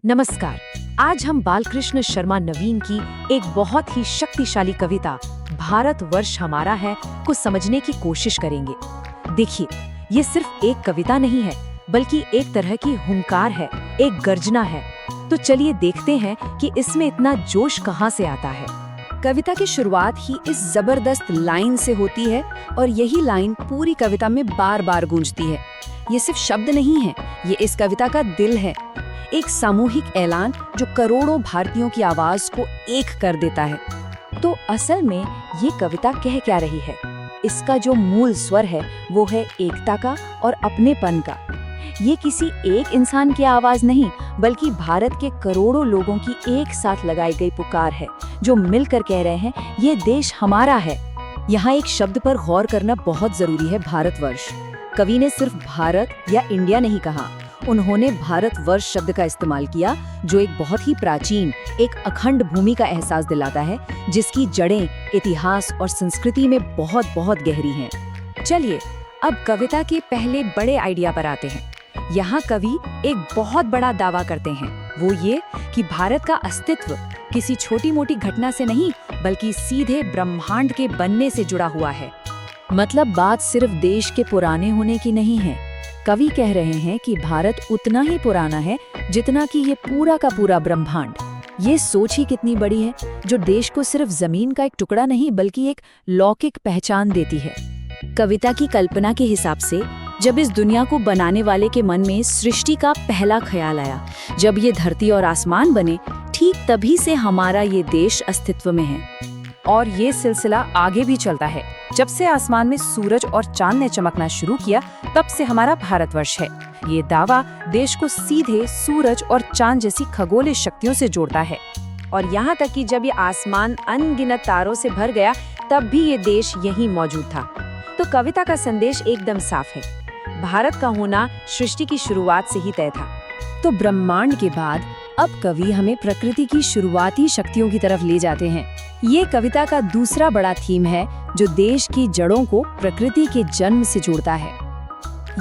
नमस्कार। आज हम बालकृष्ण शर्मा नवीन की एक बहुत ही शक्तिशाली कविता भारतवर्ष हमारा है को समझने की कोशिश करेंगे। देखिए, ये सिर्फ एक कविता नहीं है, बल्कि एक तरह की हुंकार है, एक गर्जना है। तो चलिए देखते हैं कि इसमें इतना जोश कहाँ से आता है। कविता की शुरुआत ही इस जबरदस्त लाइन से होती है और यही लाइन पूरी कविता में बार बार गूंजती है। ये सिर्फ शब्द नहीं है, ये इस कविता का दिल है, एक सामूहिक ऐलान जो करोड़ों भारतीयों की आवाज को एक कर देता है। तो असल में ये कविता कह क्या रही है? इसका जो मूल स्वर है वो है एकता का और अपनेपन का। ये किसी एक इंसान की आवाज नहीं, बल्कि भारत के करोड़ों लोगों की एक साथ लगाई गई पुकार है, जो मिलकर कह रहे हैं ये देश हमारा है। यहाँ एक शब्द पर गौर करना बहुत जरूरी है, भारतवर्ष। कवि ने सिर्फ भारत या इंडिया नहीं कहा, उन्होंने भारतवर्ष शब्द का इस्तेमाल किया, जो एक बहुत ही प्राचीन, एक अखंड भूमि का एहसास दिलाता है, जिसकी जड़ें इतिहास और संस्कृति में बहुत बहुत गहरी हैं। चलिए अब कविता के पहले बड़े आइडिया पर आते हैं। यहाँ कवि एक बहुत बड़ा दावा करते हैं, वो ये कि भारत का अस्तित्व किसी छोटी मोटी घटना से नहीं, बल्कि सीधे ब्रह्मांड के बनने से जुड़ा हुआ है। मतलब बात सिर्फ देश के पुराने होने की नहीं है। कवि कह रहे हैं कि भारत उतना ही पुराना है जितना कि ये पूरा का पूरा ब्रह्मांड। ये सोच ही कितनी बड़ी है, जो देश को सिर्फ जमीन का एक टुकड़ा नहीं, बल्कि एक लौकिक पहचान देती है। कविता की कल्पना के हिसाब से जब इस दुनिया को बनाने वाले के मन में सृष्टि का पहला ख्याल आया, जब ये धरती और आसमान बने, ठीक तभी से हमारा ये देश अस्तित्व में है। और ये सिलसिला आगे भी चलता है। जब से आसमान में सूरज और चांद ने चमकना शुरू किया, तब से हमारा भारतवर्ष है। ये दावा देश को सीधे सूरज और चांद जैसी खगोलीय शक्तियों से जोड़ता है। और यहाँ तक कि जब ये आसमान अनगिनत तारों से भर गया, तब भी ये देश यहीं मौजूद था। तो कविता का संदेश एकदम साफ है, भारत का होना सृष्टि की शुरुआत से ही तय था। तो ब्रह्मांड के बाद अब कवि हमें प्रकृति की शुरुआती शक्तियों की तरफ ले जाते हैं। ये कविता का दूसरा बड़ा थीम है, जो देश की जड़ों को प्रकृति के जन्म से जोड़ता है।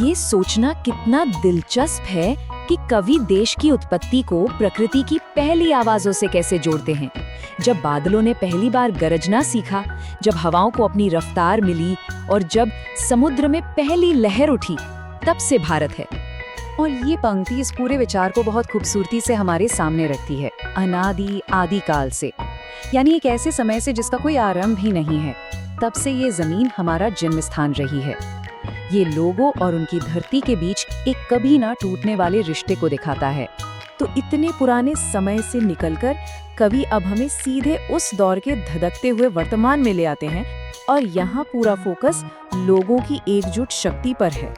ये सोचना कितना दिलचस्प है कि कवि देश की उत्पत्ति को प्रकृति की पहली आवाजों से कैसे जोड़ते हैं। जब बादलों ने पहली बार गरजना सीखा, जब हवाओं को अपनी रफ्तार मिली और जब समुद्र में पहली लहर उठी, तब से भारत है। और ये पंक्ति इस पूरे विचार को बहुत खूबसूरती से हमारे सामने रखती है, अनादि आदि काल से, यानी एक ऐसे समय से जिसका कोई आरंभ ही नहीं है। तब से ये जमीन हमारा जन्म स्थान रही है। ये लोगों और उनकी धरती के बीच एक कभी ना टूटने वाले रिश्ते को दिखाता है। तो इतने पुराने समय से निकलकर कवि अब हमें सीधे उस दौर के धधकते हुए वर्तमान में ले आते हैं, और यहाँ पूरा फोकस लोगों की एकजुट शक्ति पर है।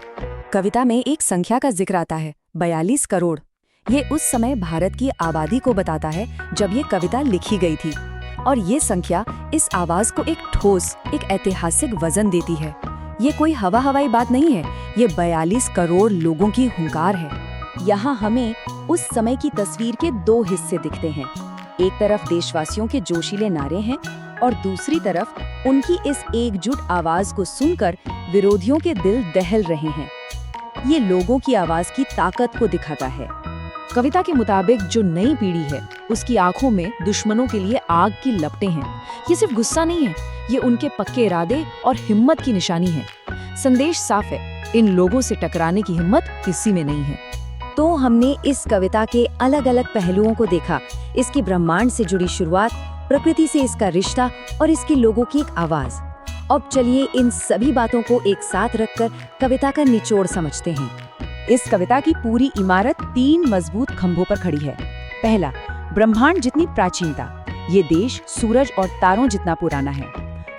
कविता में एक संख्या का जिक्र आता है, 42 करोड़। ये उस समय भारत की आबादी को बताता है जब ये कविता लिखी गई थी। और ये संख्या इस आवाज को एक ठोस, एक ऐतिहासिक वजन देती है। ये कोई हवाई बात नहीं है, ये 42 करोड़ लोगों की हुंकार है। यहाँ हमें उस समय की तस्वीर के दो हिस्से दिखते हैं। एक तरफ देशवासियों के जोशीले नारे हैं, और दूसरी तरफ उनकी इस एकजुट आवाज को सुनकर विरोधियों के दिल दहल रहे हैं। ये लोगों की आवाज की ताकत को दिखाता है। कविता के मुताबिक जो नई पीढ़ी है, उसकी आंखों में दुश्मनों के लिए आग की लपटें हैं। ये सिर्फ गुस्सा नहीं है, ये उनके पक्के इरादे और हिम्मत की निशानी है। संदेश साफ है, इन लोगों से टकराने की हिम्मत किसी में नहीं है। तो हमने इस कविता के अलग अलग पहलुओं को देखा, इसकी ब्रह्मांड से जुड़ी शुरुआत, प्रकृति से इसका रिश्ता और इसके लोगों की एक आवाज। अब चलिए इन सभी बातों को एक साथ रखकर कविता का निचोड़ समझते हैं। इस कविता की पूरी इमारत 3 मजबूत खंभों पर खड़ी है। पहला, ब्रह्मांड जितनी प्राचीनता, ये देश सूरज और तारों जितना पुराना है।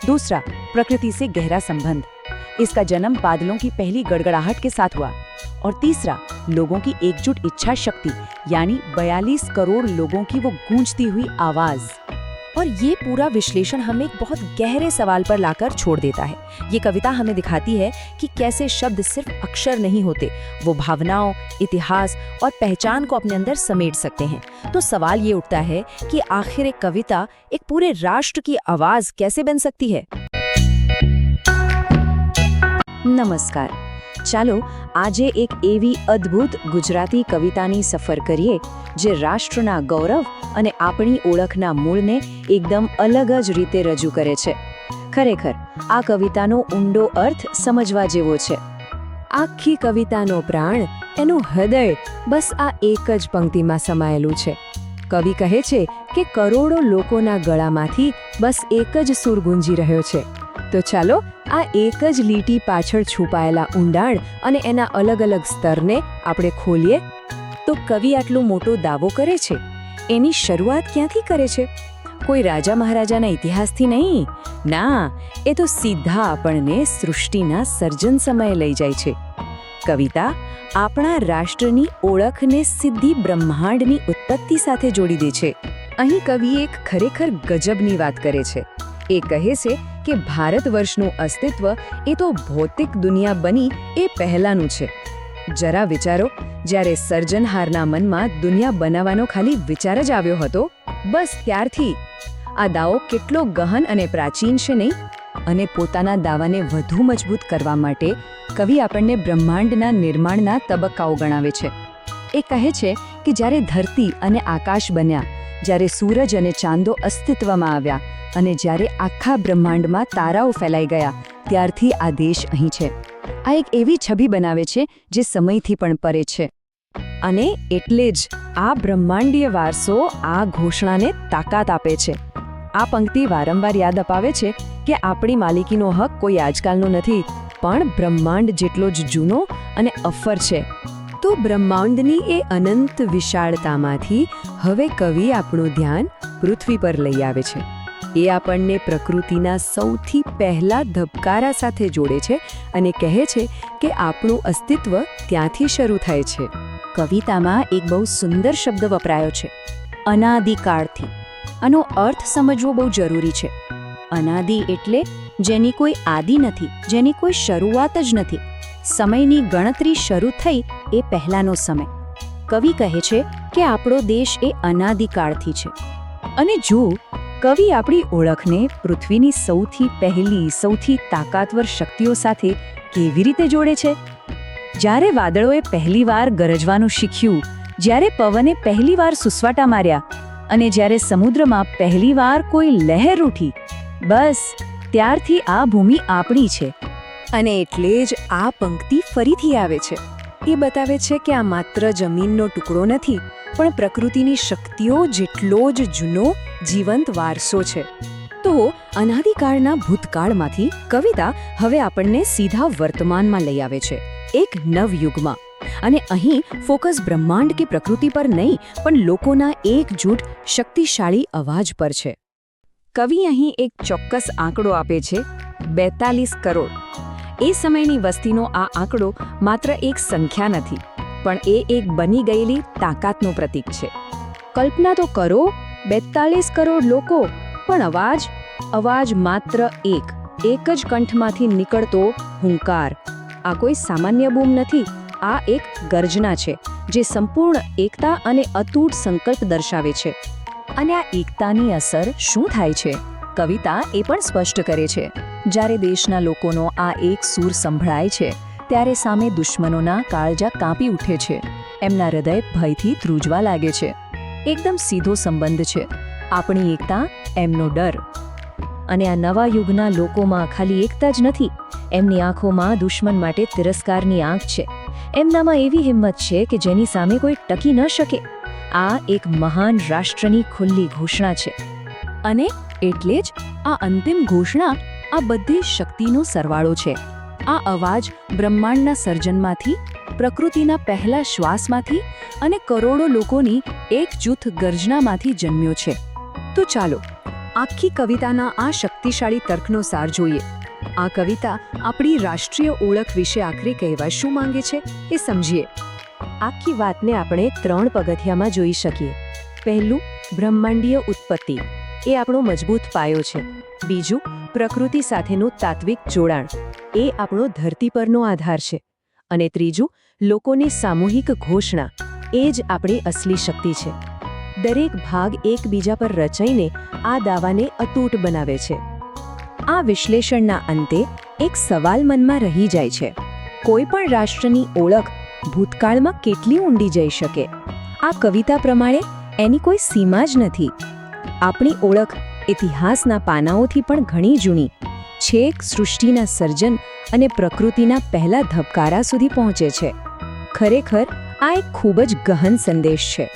दूसरा, प्रकृति से गहरा संबंध, इसका जन्म बादलों की पहली गड़गड़ाहट के साथ हुआ। और तीसरा, लोगों की एकजुट इच्छा शक्ति, यानी 42 करोड़ लोगों की वो गूंजती हुई आवाज। और ये पूरा विश्लेषण हमें एक बहुत गहरे सवाल पर लाकर छोड़ देता है। ये कविता हमें दिखाती है कि कैसे शब्द सिर्फ अक्षर नहीं होते, वो भावनाओं, इतिहास और पहचान को अपने अंदर समेट सकते हैं। तो सवाल ये उठता है कि आखिर एक कविता एक पूरे राष्ट्र की आवाज कैसे बन सकती है? नमस्कार। ચાલો આજે એક એવી અદ્ભુત ગુજરાતી કવિતાની સફર કરીએ જે રાષ્ટ્રના ગૌરવ અને આપણી ઓળખના મૂળને એકદમ અલગ જ રીતે રજૂ કરે છે. ખરેખર આ કવિતાનો ઊંડો અર્થ સમજવા જેવો છે. આખી કવિતાનો પ્રાણ, એનું હૃદય બસ આ એક જ પંક્તિમાં સમાયેલું છે. કવિ કહે છે કે કરોડો લોકોના ગળામાંથી બસ એક જ સૂર ગુંજી રહ્યો છે. તો ચાલો આ એક જ લીટી પાછળ છુપાયેલા ઊંડાણ અને એના અલગ અલગ સ્તરને આપણે ખોલીએ. તો કવિ આટલો મોટો દાવો કરે છે, એની શરૂઆત ક્યાંથી કરે છે? કોઈ રાજા મહારાજાના ઇતિહાસથી નહીં, ના, એ તો સીધા આપણને સૃષ્ટિના સર્જન સમયે લઈ જાય છે. કવિતા આપણા રાષ્ટ્રની ઓળખને સીધી બ્રહ્માંડની ઉત્પત્તિ સાથે જોડી દે છે. અહીં કવિ એક ખરેખર ગજબની વાત કરે છે. એ કહે છે કે ભારત વર્ષનું અસ્તિત્વ એ તો ભૌતિક દુનિયા બની એ પહેલાંનું છે. જરા વિચારો, જ્યારે સર્જનહારના મનમાં દુનિયા બનાવવાનો ખાલી વિચાર જ આવ્યો હતો, બસ ત્યારથી આ દાવો કેટલો ગહન અને પ્રાચીન છે નહીં? અને પોતાના દાવાને વધુ મજબૂત કરવા માટે કવિ આપણને બ્રહ્માંડના નિર્માણના તબક્કાઓ ગણાવે છે. એ કહે છે કે જ્યારે ધરતી અને આકાશ બન્યા, જ્યારે સૂરજ અને ચાંદો અસ્તિત્વમાં આવ્યા અને જ્યારે આખા બ્રહ્માંડમાં તારાઓ ફેલાઈ ગયા, ત્યારથી આ દેશ અહીં છે. આ એક એવી છબી બનાવે છે જે સમયથી પણ પરે છે. અને એટલે જ આ બ્રહ્માંડીય વારસો આ ઘોષણાને તાકાત આપે છે. આ પંક્તિ વારંવાર યાદ અપાવે છે કે આપણી માલિકીનો હક કોઈ આજકાલનો નથી, પણ બ્રહ્માંડ જેટલો જ જૂનો અને અફર છે. તો બ્રહ્માંડની એ અનંત વિશાળતામાંથી હવે કવિ આપણું ધ્યાન પૃથ્વી પર લઈ આવે છે. એ આપણને પ્રકૃતિના સૌથી પહેલા ધબકારા સાથે જોડે છે અને કહે છે કે આપણું અસ્તિત્વ ત્યાંથી શરૂ થાય છે. કવિતામાં એક બહુ સુંદર શબ્દ વપરાયો છે, અનાદિકાળથી. આનો અર્થ સમજવો બહુ જરૂરી છે. અનાદિ એટલે જેની કોઈ આદિ નથી, જેની કોઈ શરૂઆત જ નથી. સમયની ગણતરી શરૂ થઈ એ પહેલાનો સમય. કવિ કહે છે કે આપણો દેશ એ અનાદિકાળથી છે. અને જો કવિ આપણી ઓળખને પૃથ્વીની સૌથી પહેલી, સૌથી તાકાતવર શક્તિઓ સાથે કેવી રીતે જોડે છે? જ્યારે વાદળોએ પહેલીવાર ગરજવાનું શીખ્યું, જ્યારે પવને પહેલીવાર સુસવાટા માર્યા અને જ્યારે સમુદ્રમાં પહેલીવાર કોઈ લહેર ઉઠી, બસ ત્યારથી આ ભૂમિ આપણી છે. અને એટલે જ આ પંક્તિ ફરીથી આવે છે. એ બતાવે છે કે આ માત્ર જમીનનો ટુકડો નથી, પણ પ્રકૃતિની શક્તિઓ જેટલો જ જૂનો જીવંત વારસો છે. તો અનાદિકાળના ભૂતકાળમાંથી કવિતા હવે આપણને સીધા વર્તમાનમાં લઈ આવે છે, એક નવયુગમાં. અને અહીં ફોકસ બ્રહ્માંડ કે પ્રકૃતિ પર નહીં, પણ લોકોના એકજૂટ શક્તિશાળી અવાજ પર છે. કવિ અહીં એક ચોક્કસ આંકડો આપે છે, 42 કરોડ. એ સમયની વસ્તીનો આ આંકડો માત્ર એક સંખ્યા નથી, પણ એ એક બની ગયેલી તાકાતનું પ્રતીક છે. કલ્પના તો કરો, 42 કરોડ લોકો, પણ અવાજ માત્ર એક જ કંઠમાંથી નીકળતો હુંકાર. આ કોઈ સામાન્ય બૂમ નથી, આ એક ગર્જના છે જે સંપૂર્ણ એકતા અને અતૂટ સંકલ્પ દર્શાવે છે. અને આ એકતાની અસર શું થાય છે? કવિતા એ પણ સ્પષ્ટ કરે છે. જ્યારે દેશના લોકોનો આ એક સૂર સંભળાય છે, ત્યારે સામે દુશ્મનોના કાળજા કાંપી ઉઠે છે. એમના હૃદય ભયથી ધ્રુજવા લાગે છે. એકદમ સીધો સંબંધ છે, આપણી એકતા, એમનો ડર. અને આ નવા યુગના લોકોમાં ખાલી એકતા જ નથી, એમની આંખોમાં દુશ્મન માટે તિરસ્કારની આંખ છે. એમનામાં એવી હિંમત છે કે જેની સામે કોઈ ટકી ન શકે. આ એક મહાન રાષ્ટ્રની ખુલ્લી ઘોષણા છે. અને એટલે જ આ અંતિમ ઘોષણા આ બધી શક્તિનો સરવાળો છે. આ અવાજ બ્રહ્માંડના સર્જનમાંથી, પ્રકૃતિના પહેલા શ્વાસમાંથી અને કરોડો લોકોની એકજૂથ ગર્જનામાંથી જન્મ્યો છે. તો ચાલો આખી કવિતાના આ શક્તિશાળી તર્કનો સાર જોઈએ. આ કવિતા આપણી રાષ્ટ્રીય ઓળખ વિશે આખરે કહેવા શું માંગે છે એ સમજીએ. આખી વાતને આપણે 3 પગથિયામાં જોઈ શકીએ. પહેલું, બ્રહ્માંડીય ઉત્પત્તિ. એ આપણો મજબૂત પાયો છે. બીજું, પ્રકૃતિ સાથેનું તાત્વિક જોડાણ. એ આપણો ધરતી પરનો આધાર છે. અને ત્રીજું, લોકોની સામૂહિક ઘોષણા. એ જ આપણી અસલી શક્તિ છે. દરેક ભાગ એકબીજા પર રચાઈને આ દાવાને અતૂટ બનાવે છે. આ વિશ્લેષણના અંતે એક સવાલ મનમાં રહી જાય છે. કોઈ પણ રાષ્ટ્રની ઓળખ ભૂતકાળમાં કેટલી ઊંડી જઈ શકે, આ કવિતા પ્રમાણે એની કોઈ સીમા જ નથી. આપણી ઓળખ ઇતિહાસના પાનાઓથી પણ ઘણી જૂની, છેક સૃષ્ટિના સર્જન અને પ્રકૃતિના પહેલા ધબકારા સુધી પહોંચે છે. ખરેખર આ એક ખૂબ જ ગહન સંદેશ છે.